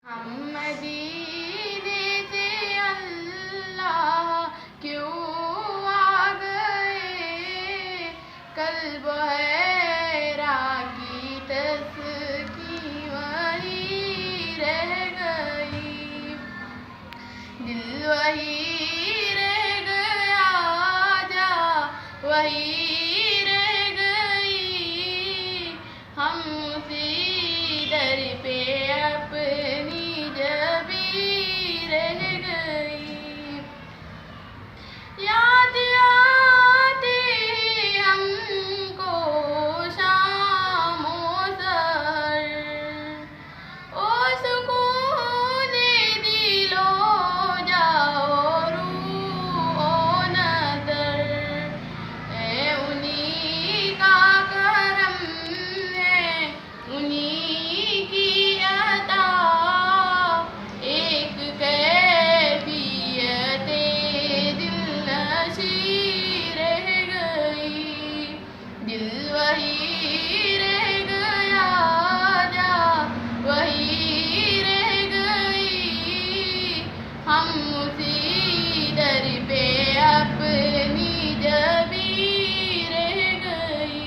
हम मदीने से अल्लाह क्यों आ गए, कल्ब हैरा की तस्की वही रह गई, दिल वही रह गया, जा वही रह गई, हम उसी दर पे अपनी जबी रह गई। याद आती हमको शामो सर, ओ सुकूने दिलो जाओ रूह ओ नज़र, है उन्हीं का करम है उन्हीं की अता, एक कैफियते दिलनशी रह गई, दिल वही रह गया, जा वही रह गई, हम उसी दर पे अपनी जबी रह गई।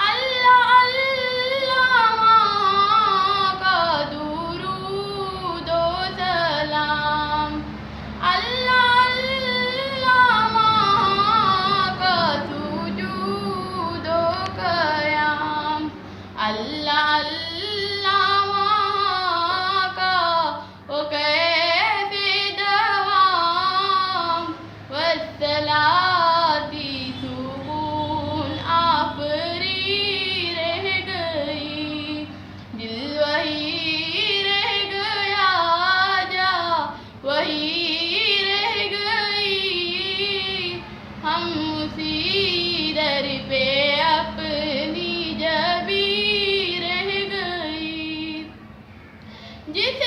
अल्लाह अल्लाह माँ का दुरूद ओ सलाम, अल्लाह अल्लाह माँ का सुजूद ओ क़याम, अल्लाह अल्लाह माँ का ओ कैफ़े दवाम, वस्सलाती सुकून आफ़री रह गई, दिल वही रह गया, जा वही रह गई, हम उसी दर पे अपनी जबी रह गई। जिस